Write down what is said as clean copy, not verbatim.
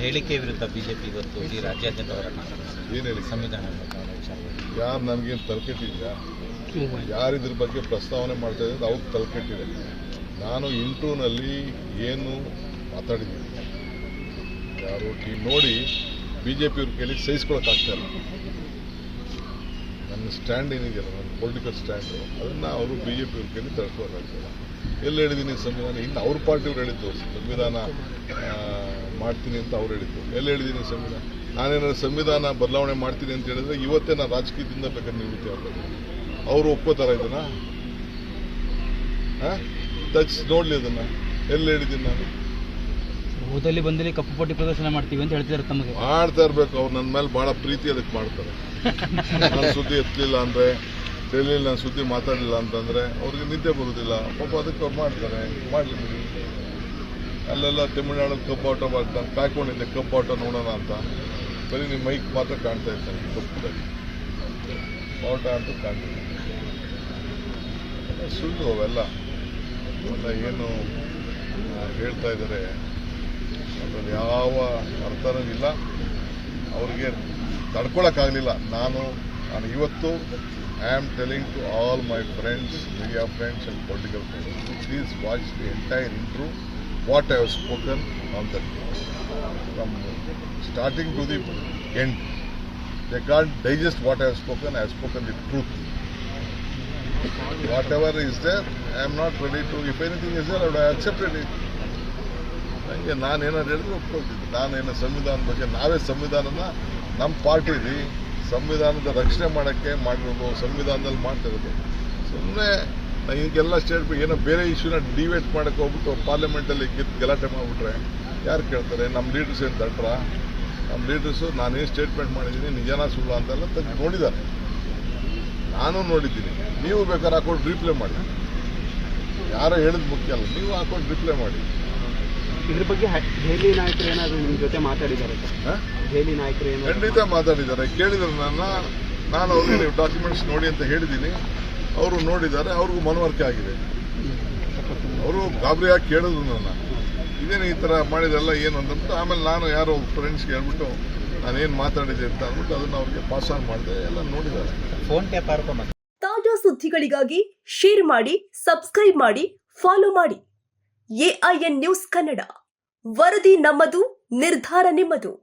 ಹೇಳಿಕೆ ವಿರುದ್ಧ ಬಿಜೆಪಿ ಇವತ್ತು ಇಡೀ ರಾಜ್ಯಾದ್ಯಂತ ಹೋರಾಟ ಏನು ಹೇಳಿ ಸಂವಿಧಾನ ಯಾರು ನನಗೇನು ತಲೆಕೆಟ್ಟಿದ್ಯಾ ಯಾರು ಇದ್ರ ಬಗ್ಗೆ ಪ್ರಸ್ತಾವನೆ ಮಾಡ್ತಾ ಇದ್ದಾರೆ ಅವ್ರಿಗೆ ತಲೆಕೆಟ್ಟಿದೆ. ನಾನು ಇಂಟರ್ವ್ಯೂನಲ್ಲಿ ಏನು ಮಾತಾಡಿದ್ದೀನಿ ಯಾರು ನೋಡಿ BJP ಕೈಲಿ ಸಹಿಸ್ಕೊಳಕ್ಕಾಗ್ತಾ ಇಲ್ಲ. ನನ್ನ ಸ್ಟ್ಯಾಂಡ್ ಏನಿದೆಯಲ್ಲ ನನ್ನ ಪೊಲಿಟಿಕಲ್ ಸ್ಟ್ಯಾಂಡು ಅದನ್ನು ಅವರು BJP ಕೈಲಿ ತಡ್ಕೊಳಕ್ಕಾಗ್ತಿಲ್ಲ. ಎಲ್ಲಿ ಹೇಳಿದ್ದೀನಿ ಸಂವಿಧಾನ? ಇನ್ನು ಅವ್ರ ಪಾರ್ಟಿಯವ್ರು ಹೇಳಿದ್ದು ಸಂವಿಧಾನ ಮಾಡ್ತೀನಿ ಅಂತ ಅವ್ರು ಹೇಳಿದ್ದು. ಎಲ್ಲಿ ಹೇಳಿದ್ದೀನಿ ಸಂವಿಧಾನ? ನಾನೇನಾದ್ರು ಸಂವಿಧಾನ ಬದಲಾವಣೆ ಮಾಡ್ತೀನಿ ಅಂತ ಹೇಳಿದ್ರೆ ಇವತ್ತೇ ನಾನು ರಾಜಕೀಯದಿಂದ ಬೇಕಾದ್ರೆ ನಿವೃತ್ತಿ ಆಗ್ಬೋದು. ಅವರು ಒಪ್ಕೋತಾರ ಇದನ್ನ? ತಗ್ಸ್ ನೋಡ್ಲಿ ಅದನ್ನ. ಎಲ್ಲಿ ಹೇಳಿದ್ದೀನಿ ನಾನು? ಊರಲ್ಲಿ ಬಂದಲ್ಲಿ ಕಪ್ಪು ಪಟ್ಟಿ ಪ್ರದರ್ಶನ ಮಾಡ್ತೀವಿ ಅಂತ ಹೇಳ್ತಿದ್ದಾರೆ. ತಮಗೆ ಮಾಡ್ತಾ ಇರ್ಬೇಕು. ಅವ್ರು ನನ್ನ ಮೇಲೆ ಬಹಳ ಪ್ರೀತಿ ಅದಕ್ಕೆ ಮಾಡ್ತಾರೆ. ನಾನು ಸುದ್ದಿ ಎತ್ತಲಿಲ್ಲ ಅಂದ್ರೆ, ಡೆಲ್ಲಿಲಿ ನಾನು ಸುದ್ದಿ ಮಾತಾಡಲಿಲ್ಲ ಅಂತಂದ್ರೆ ಅವ್ರಿಗೆ ನಿದ್ದೆ ಬರುವುದಿಲ್ಲ. ಪಾಪ ಅದಕ್ಕೆ ಅವ್ರು ಮಾಡ್ತಾರೆ. ಮಾಡಲಿ. ಅಲ್ಲೆಲ್ಲ ತಮಿಳ್ನಾಡಲ್ಲಿ ಕಬ್ಬು ಆಟ ಮಾಡ್ತಾನೆ ಕಾಯ್ಕೊಂಡಿದ್ದೆ ಕಬ್ಬು ಆಟ ನೋಡೋಣ ಅಂತ. ಬರೀ ನಿಮ್ಮ ಮೈಕ್ ಮಾತ್ರ ಕಾಣ್ತಾ ಇರ್ತಾನೆ ಕಬ್ಬುದಲ್ಲಿ ಆಟ ಅಂತ ಕಾಣ್ತೀನಿ. ಸುಳ್ಳು ಅವೆಲ್ಲ ಏನು ಹೇಳ್ತಾ ಇದ್ದಾರೆ ಅದ್ರಲ್ಲಿ ಯಾವ ಅರ್ಥನೂ ಇಲ್ಲ. ಅವ್ರಿಗೆ ತಡ್ಕೊಳಕ್ಕಾಗಲಿಲ್ಲ. ನಾನು ಇವತ್ತು I am telling to all my friends, media friends and political friends, please watch the entire interview, what I have spoken on that. From starting to the end. They can't digest what I have spoken. I have spoken the truth. Whatever is there, I am not ready to, if anything is there, I would have accepted it. ನನಗೆ ನಾನೇನಾದ್ರು ಹೇಳಿದ್ರೆ ಒಪ್ಕೊಳ್ತಿದ್ದೆ. ನಾನೇನು ಸಂವಿಧಾನ ಬಗ್ಗೆ ನಾವೇ ಸಂವಿಧಾನನ ನಮ್ಮ ಪಾರ್ಟಿಲಿ ಸಂವಿಧಾನದ ರಕ್ಷಣೆ ಮಾಡೋಕ್ಕೆ ಮಾಡಿರೋದು, ಸಂವಿಧಾನದಲ್ಲಿ ಮಾಡ್ತಿರೋದು. ಸುಮ್ಮನೆ ಹಿಂಗೆಲ್ಲ ಸ್ಟೇಟ್ ಏನೋ ಬೇರೆ ಇಶ್ಯೂನ ಡಿವೇಟ್ ಮಾಡೋಕ್ಕೆ ಹೋಗ್ಬಿಟ್ಟು ಪಾರ್ಲಿಮೆಂಟಲ್ಲಿ ಗಲಾಟೆ ಮಾಡಿಬಿಟ್ರೆ ಯಾರು ಕೇಳ್ತಾರೆ? ನಮ್ಮ ಲೀಡರ್ಸ್ ಏನು ತಟ್ರ? ನಮ್ಮ ಲೀಡರ್ಸು ನಾನೇನು ಸ್ಟೇಟ್ಮೆಂಟ್ ಮಾಡಿದ್ದೀನಿ ನಿಜನಾ ಸುಳ್ಳು ಅಂತೆಲ್ಲ ತೆಗೆದು ನೋಡಿದ್ದಾರೆ. ನಾನು ನೋಡಿದ್ದೀನಿ. ನೀವು ಬೇಕಾದ್ರೆ ಹಾಕೊಂಡು ರಿಪ್ಲೈ ಮಾಡಿ. ಯಾರೋ ಹೇಳಿದ್ ಮುಖ್ಯ ಅಲ್ಲ, ನೀವು ಹಾಕೊಂಡು ರಿಪ್ಲೈ ಮಾಡಿ. ಇದ್ರ ಬಗ್ಗೆ ದೆಹಲಿ ನಾಯಕರು ಏನಾದರೂ ನಿಮ್ಮ ಜೊತೆ ಮಾತಾಡಿದ್ದಾರೆ? ದೆಹಲಿ ನಾಯಕರು ಏನು? ಖಂಡಿತ ಮಾತಾಡಿದ್ದಾರೆ. ಕೇಳಿದ್ರು ನಾನು ಅವ್ರಿಗೆ ಡಾಕ್ಯುಮೆಂಟ್ಸ್ ನೋಡಿ ಅಂತ ಹೇಳಿದ್ದೀನಿ. ಅವರು ನೋಡಿದ್ದಾರೆ. ಅವ್ರಿಗೂ ಮನವರಿಕೆ ಆಗಿದೆ. ಅವರು ಗಾಬರಿಯಾಗಿ ಕೇಳಿದ್ರು ನನ್ನ, ಇದೇನು ಈ ಥರ ಮಾಡಿದೆಲ್ಲ ಏನು ಅಂದ್ಬಿಟ್ಟು. ಆಮೇಲೆ ನಾನು ಯಾರೋ ಫ್ರೆಂಡ್ಸ್ಗೆ ಹೇಳ್ಬಿಟ್ಟು ನಾನೇನು ಮಾತಾಡಿದೆ ಅಂತ ಅಂದ್ಬಿಟ್ಟು ಅದನ್ನು ಅವ್ರಿಗೆ ಪಾಸ್ ಆನ್ ಮಾಡಿದೆ. ಎಲ್ಲ ನೋಡಿದ್ದಾರೆ. ಫೋನ್ ಟ್ಯಾಪ್ ಆರೋಪ. ತಾಜಾ ಸುದ್ದಿಗಳಿಗಾಗಿ ಶೇರ್ ಮಾಡಿ, ಸಬ್ಸ್ಕ್ರೈಬ್ ಮಾಡಿ, ಫಾಲೋ ಮಾಡಿ. AIN ನ್ಯೂಸ್ ಕನ್ನಡ, ವರದಿ ನಮ್ಮದು, ನಿರ್ಧಾರ ನಿಮ್ಮದು.